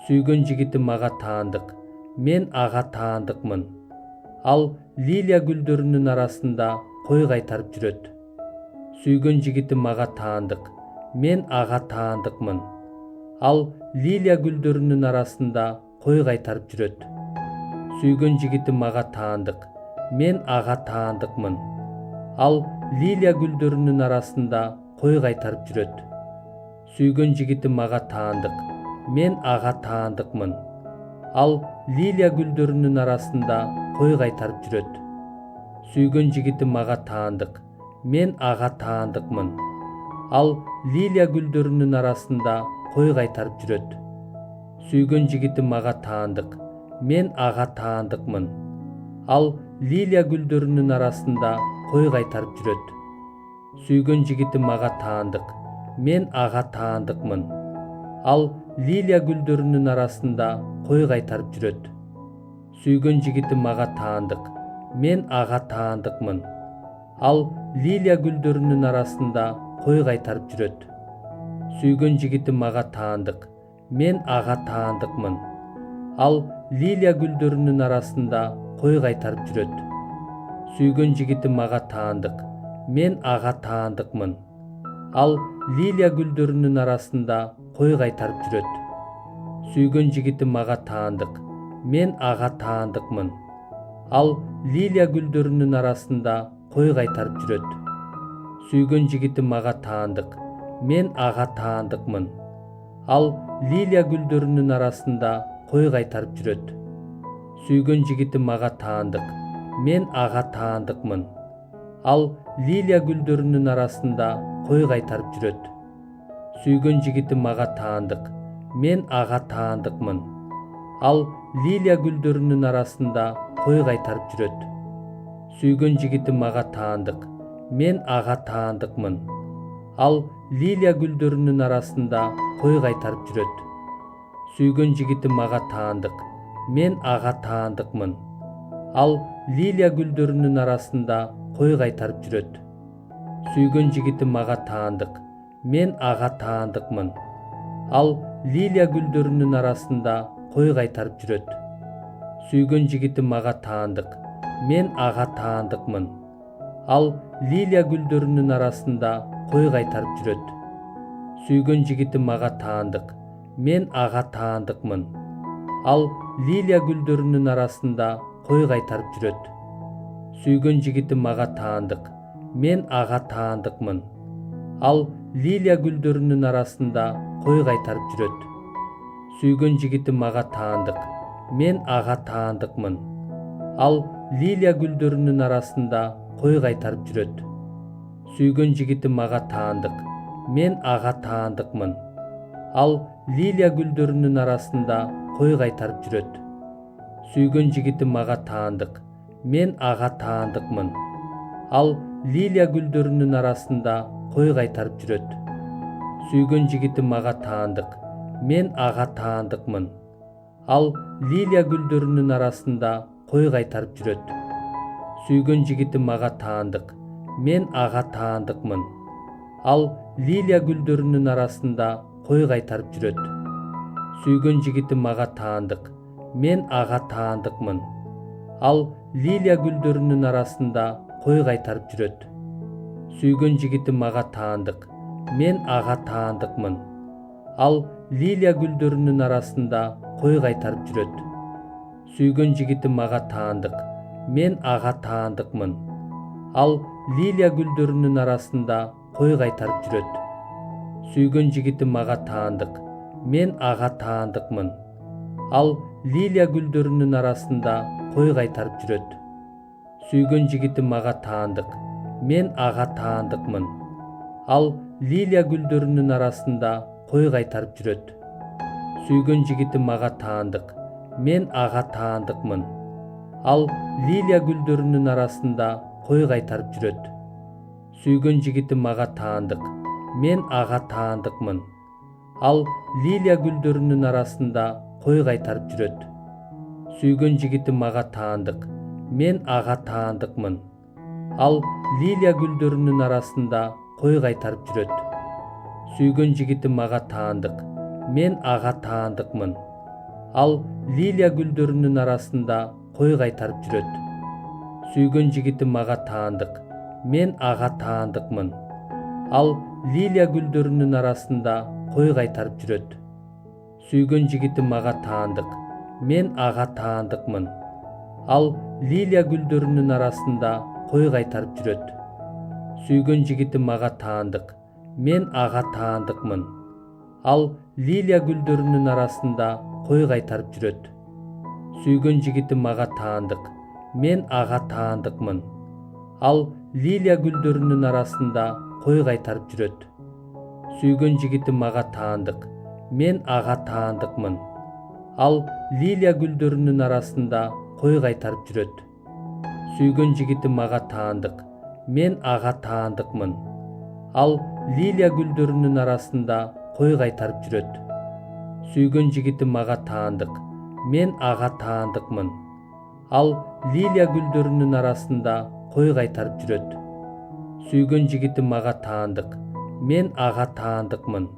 Сүйгөн жигитим мага таандык, мен ага таандыкмын. Ал лилия гүлдөрүнүн арасында кой кайтарып жүрөт. Сүйгөн жигитим мага таандык, мен ага таандыкмын. Ал лилия гүлдөрүнүн арасында кой кайтарып жүрөт. Сүйгөн жигитим мага таандык, мен ага таандыкмын. Ал лилия гүлдөрүнүн арасында кой кайтарып жүрөт. Сүйгөн жигитим мага таандык, мен ага таандыкмын. Ал лилия гүлдөрүнүн арасында кой кайтарып жүрөт. Сүйгөн жигитим мага таандык, мен ага таандыкмын. Ал лилия гүлдөрүнүн арасында кой кайтарып жүрөт. Сүйгөн жигитим мага таандык, мен ага таандыкмын. Ал лилия гүлдөрүнүн арасында кой кайтарып жүрөт. Сүйгөн жигитим мага таандык, мен ага таандыкмын. Ал лилия гүлдөрүнүн арасында кой кайтарып жүрөт. Сүйгөн жигитим мага таандык, мен ага таандыкмын. Ал лилия гүлдөрүнүн арасында кой кайтарып жүрөт. Сүйгөн жигитим мага таандык, мен ага таандыкмын. Ал лилия гүлдөрүнүн арасында кой кайтарып жүрөт. Сүйгөн жигитим мага таандык, мен ага таандыкмын. Ал лилия гүлдөрүнүн арасында кой кайтарып жүрөт. Сүйгөн жигитим мага таандык, мен ага таандыкмын. Ал лилия гүлдөрүнүн арасында кой кайтарып жүрөт. Сүйгөн жигитим мага таандык, мен ага таандыкмын. Ал лилия гүлдөрүнүн арасында кой кайтарып жүрөт. Сүйгөн жигитим мага таандык, мен ага таандыкмын. Ал лилия гүлдөрүнүн арасында кой кайтарып жүрөт. Сүйгөн жигитим мага таандык, мен ага таандыкмын. Ал лилия гүлдөрүнүн арасында кой кайтарып жүрөт. Сүйгөн жигитим мага таандык, мен ага таандыкмын. Ал лилия гүлдөрүнүн арасында кой кайтарып жүрөт. Сүйгөн жигитим мага таандык, мен ага таандыкмын. Ал лилия гүлдөрүнүн арасында кой кайтарып жүрөт. Сүйгөн жигитим мага таандык, мен ага таандыкмын. Ал лилия гүлдөрүнүн арасында кой кайтарып жүрөт. Сүйгөн жигитим мага таандык, мен ага таандыкмын. Ал лилия гүлдөрүнүн арасында кой кайтарып жүрөт. Сүйгөн жигитим мага таандык, мен ага таандыкмын. Ал лилия гүлдөрүнүн арасында кой кайтарып жүрөт. Сүйгөн жигитим мага таандык, мен ага таандыкмын. Ал лилия гүлдөрүнүн арасында кой кайтарып жүрөт. Сүйгөн жигитим мага таандык, мен ага таандыкмын. Ал лилия гүлдөрүнүн арасында кой кайтарып жүрөт. Сүйгөн жигитим мага таандык, мен ага таандыкмын. Ал лилия гүлдөрүнүн арасында кой кайтарып жүрөт. Сүйгөн жигитим мага таандык, мен ага таандыкмын. Ал лилия гүлдөрүнүн арасында кой кайтарып жүрөт. Сүйгөн жигитим мага таандык, мен ага таандыкмын. Ал лилия гүлдөрүнүн арасында кой кайтарып жүрөт. Сүйгөн жигитим мага таандык, мен ага таандыкмын. Ал лилия гүлдөрүнүн арасында кой кайтарып жүрөт. Сүйгөн жигитим мага таандык, мен ага таандыкмын. Ал лилия гүлдөрүнүн арасында кой кайтарып жүрөт. Сүйгөн жигитим мага таандык, мен ага таандыкмын. Ал лилия гүлдөрүнүн арасында кой кайтарып жүрөт. Сүйгөн жигитим мага таандык, мен ага таандыкмын. Ал лилия гүлдөрүнүн арасында кой кайтарып жүрөт. Сүйгөн жигитим мага таандык, мен ага таандыкмын. Ал лилия гүлдөрүнүн арасында кой кайтарып жүрөт. Сүйгөн жигитим мага таандык, мен ага таандыкмын. Ал лилия гүлдөрүнүн арасында кой кайтарып жүрөт. Сүйгөн жигитим мага таандык, мен ага таандыкмын. Ал лилия гүлдөрүнүн арасында кой кайтарып жүрөт. Сүйгөн жигитим мага таандык, мен ага таандыкмын. Ал лилия гүлдөрүнүн арасында кой кайтарып жүрөт. Сүйгөн жигитим мага таандык, мен ага таандыкмын. Ал лилия гүлдөрүнүн арасында кой кайтарып жүрөт. Сүйгөн жигитим мага таандык, мен ага таандыкмын. Ал лилия гүлдөрүнүн арасында кой кайтарып жүрөт. Сүйгөн жигитим мага таандык, мен ага таандыкмын. Ал лилия гүлдөрүнүн арасында кой кайтарып жүрөт. Сүйгөн жигитим мага таандык, мен ага таандыкмын. Ал лилия гүлдөрүнүн арасында кой кайтарып жүрөт. Сүйгөн жигитим мага таандык, мен ага таандыкмын. Ал лилия гүлдөрүнүн арасында кой кайтарып жүрөт. Сүйгөн жигитим мага таандык, мен ага таандыкмын. Ал лилия гүлдөрүнүн арасында кой кайтарып жүрөт. Сүйгөн жигитим мага таандык, мен ага таандыкмын. Ал лилия гүлдөрүнүн арасында кой кайтарып жүрөт. Сүйгөн жигитим мага таандык, мен ага таандыкмын. Ал лилия гүлдөрүнүн арасында кой кайтарып жүрөт. Сүйгөн жигитим мага таандык, мен ага таандыкмын. Ал лилия гүлдөрүнүн арасында кой кайтарып жүрөт. Сүйгөн жигитим мага таандык, мен ага таандыкмын.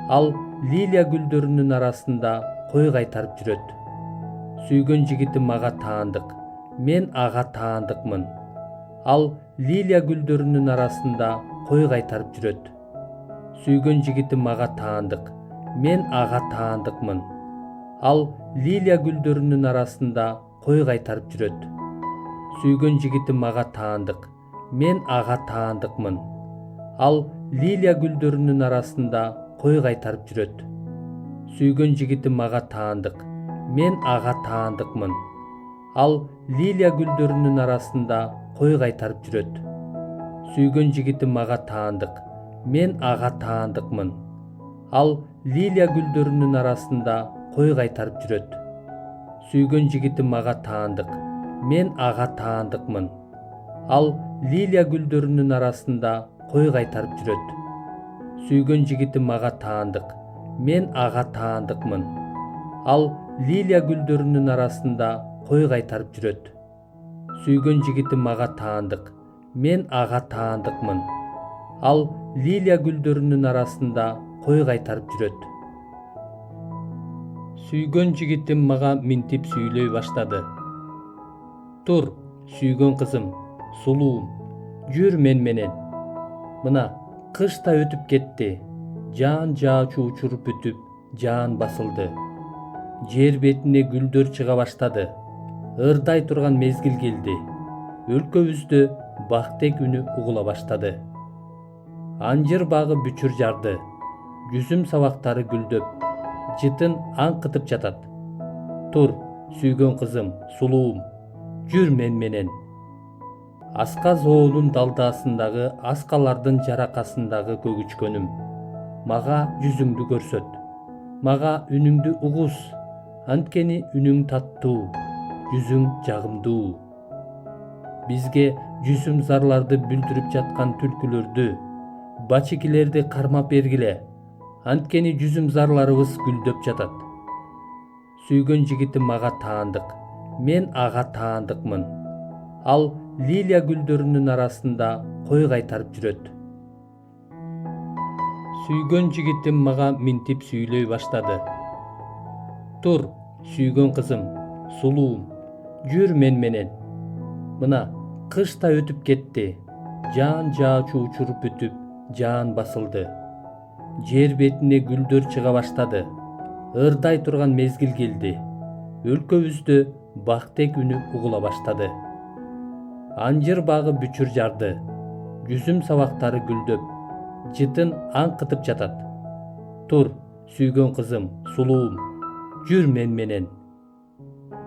Ал лилия гүлдөрүнүн арасында кой кайтарып жүрөт. Сүйгөн жигитим мага таандык, мен ага таандыкмын. Ал лилия гүлдөрүнүн арасында кой кайтарып жүрөт. Сүйгөн жигитим мага таандык, мен ага таандыкмын. Ал лилия гүлдөрүнүн арасында кой кайтарып жүрөт. Сүйгөн жигитим мага таандык, мен ага таандыкмын. Ал лилия гүлдөрүнүн арасында кой кайтарып жүрөт. Сүйгөн жигитим мага таандык, мен ага таандыкмын. Ал лилия гүлдөрүнүн арасында кой кайтарып жүрөт. Сүйгөн жигитим мага таандык, мен ага таандыкмын. Ал лилия гүлдөрүнүн арасында кой кайтарып жүрөт. Сүйгөн жигитим мага таандык, мен ага таандыкмын. Ал лилия гүлдөрүнүн арасында кой кайтарып жүрөт. Сүйгөн жигитим мага таандык, мен ага таандыкмын. Ал лилия гүлдөрүнүн арасында кой кайтарып жүрөт. Сүйгөн жигитим мага таандык, мен ага таандыкмын. Ал лилия гүлдөрүнүн арасында кой кайтарып жүрөт. Сүйгөн жигитим мага минтип сүйлөй баштады. Тур, сүйгөн кызым, сулуум, жүр мен менен. Мына, кыш да өтүп кетти. Жаан жаачу учуруп бүтүп, жаан басылды. Жер бетине гүлдөр чыга баштады. Ырдай турган мезгил келди. Өлкөбүздө бактек үнү угула баштады. Анжыр багы бүчүр жарды. Жүзүм сабактары гүлдөп, жытын аңкытып жатат. Тур, сүйгөн кызым, сулуум, жүр мен менен. Аска зоонун далдаасындагы аскалардын жаракасындагы көгүчкөнүм, мага жүзүңдү көрсөт. Мага үнүңдү угуз, анткени үнүң таттуу, жүзүң жагымдуу. Бизге жүзүм зарларды бүлдүрүп жаткан түлкүлөрдү, бачекилерди кармап бергиле, анткени жүзүм зарларыбыз гүлдөп жатат. Сүйгөн жигитим мага таандык, мен ага таандыкмын. Ал лилия гүлдөрүнүн арасында кой кайтарып жүрөт. Сүйгөн жигитим мага минтип сүйлөй баштады. Тур, сүйгөн кызым, сулуум, жүр мен менен. Мына, кыш да өтүп кетти. Жаан жаачу учуруп бүтүп, жаан басылды. Жер бетине гүлдөр чыга баштады. Ырдай турган мезгил келди. Өлкөбүздө бактек үнү угула баштады. Анжыр багы бүчүр жарды. Жүзүм сабактары гүлдөп, жытын аңкытып жатат. Тур, сүйгөн кызым, сулуум, жүр мен менен.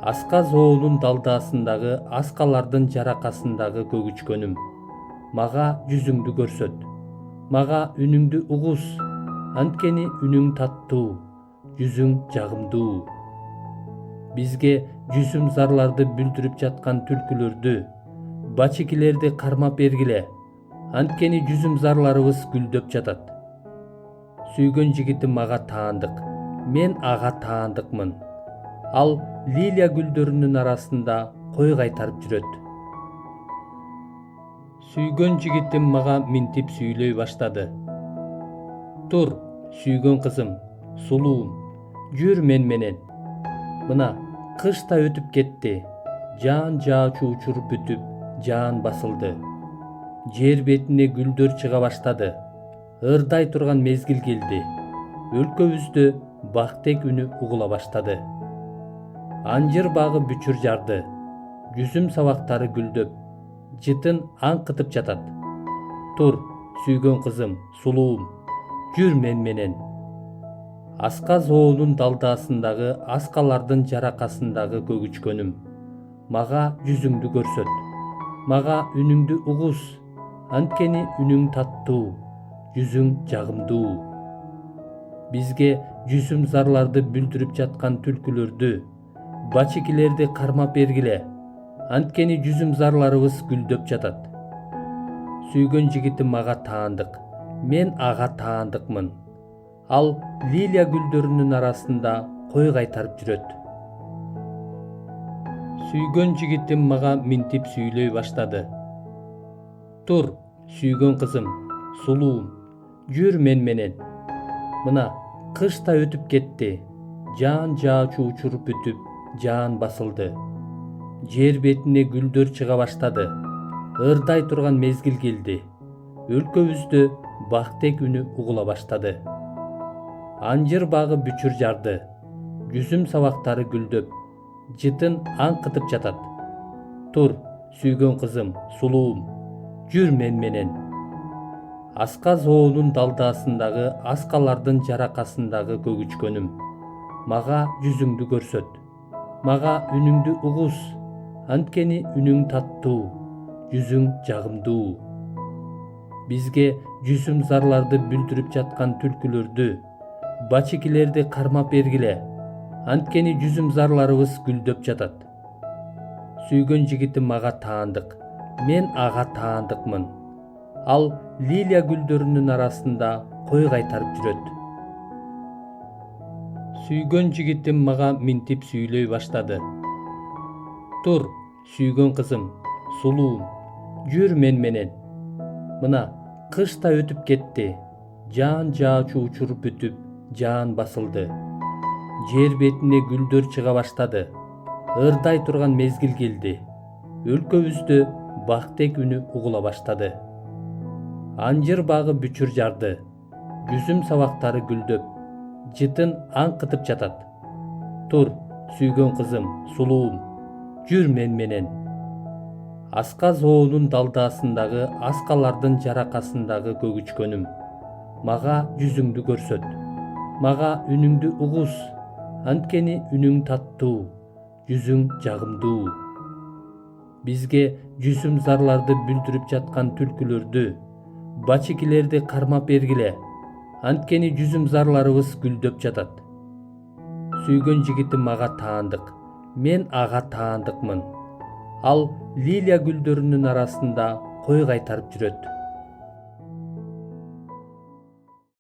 Аска зоонун далдаасындагы аскалардын жаракасындагы көгүчкөнүм, мага жүзүңдү көрсөт. Мага үнүңдү угуз, анткени үнүң таттуу, жүзүң жагымдуу. Бизге жүзүм зарларды бүлдүрүп жаткан түлкүлөрдү, бачекилерди кармап бергиле, анткени жүзүм зарларыбыз гүлдөп жатат. Сүйгөн жигитим мага таандык, мен ага таандыкмын. Ал лилия гүлдөрүнүн арасында кой кайтарып жүрөт. Сүйгөн жигитим мага минтип сүйлөй баштады. Тур, сүйгөн кызым, сулуум, жүр мен менен. Мына кыш да өтүп кетти. Жаан жаачу учур бүтүп, жаан басылды. Жер бетине гүлдөр чыга баштады. Ырдай турган мезгил келди. Өлкөбүздө бактек үнү угула баштады. Анжыр багы бүчүр жарды. Жүзүм сабактары гүлдөп, жытын аңкытып жатат. Тур, сүйгөн кызым, сулуум, жүр мен менен. Аска зоонун далдаасындагы аскалардын жаракасындагы көгүчкөнүм. Мага жүзүңдү көрсөт. Мага үнүңдү угуз. Анткени үнүң таттуу, жүзүң жагымдуу. Бизге жүзүм зарларды бүлдүрүп жаткан түлкүлөрдү, бачекилерди кармап бергиле. Анткени жүзүм зарларыбыз гүлдөп жатат. Сүйгөн жигитим мага таандык. Мен ага таандыкмын. Ал лилия гүлдөрүнүн арасында кой кайтарып жүрөт. Сүйгөн жигитим мага минтип сүйлөй баштады. Тур, сүйгөн кызым, сулуум, жүр мен менен. Мына кыш да өтүп кетти. Жаан жаачу учур бүтүп, жаан басылды. Жер бетине гүлдөр чыга баштады. Ырдай турган мезгил келди. Өлкөбүздө бактек үнү угула баштады. Анжыр багы бүчүр жарды. Жүзүм сабактары гүлдөп, жытын аңкытып жатат. Тур, сүйгөн кызым, сулуум, жүр мен менен. Аска зоонун далдаасындагы аскалардын жаракасындагы көгүчкөнүм. Мага жүзүңдү көрсөт. Мага үнүңдү угуз. Анткени үнүң таттуу, жүзүң жагымдуу. Бизге жүзүм зарларды бүлдүрүп жаткан түлкүлөрдү, бачекилерди кармап бергиле. Анткени жүзүм зарларыбыз гүлдөп жатат. Сүйгөн жигитим мага таандык. Мен ага таандыкмын. Ал лилия гүлдөрүнүн арасында кой кайтарып жүрөт. Сүйгөн жигитим мага минтип сүйлөй баштады. Тур, сүйгөн кызым, сулуум, жүр мен менен. Мына кыш да өтүп кетти. Жаан жаачу учур бүтүп, жаан басылды. Жер бетине гүлдөр чыга баштады. Ырдай турган мезгил келди. Өлкөбүздө бактек үнү угула баштады. Анжыр багы бүчүр жарды. Жүзүм сабактары гүлдөп, жытын аңкытып жатат. Тур, сүйгөн кызым, сулуум, жүр мен менен. Аска зоонун далдаасындагы аскалардын жаракасындагы көгүчкөнүм. Мага жүзүңдү көрсөт. Мага үнүңдү угуз. Анткени үнүң таттуу, жүзүң жагымдуу. Бизге жүзүм зарларды бүлдүрүп жаткан түлкүлөрдү, бачекилерди кармап бергиле. Анткени жүзүм зарларыбыз гүлдөп жатат. Сүйгөн жигитим мага таандык. Мен ага таандыкмын. Ал лилия гүлдөрүнүн арасында кой кайтарып жүрөт.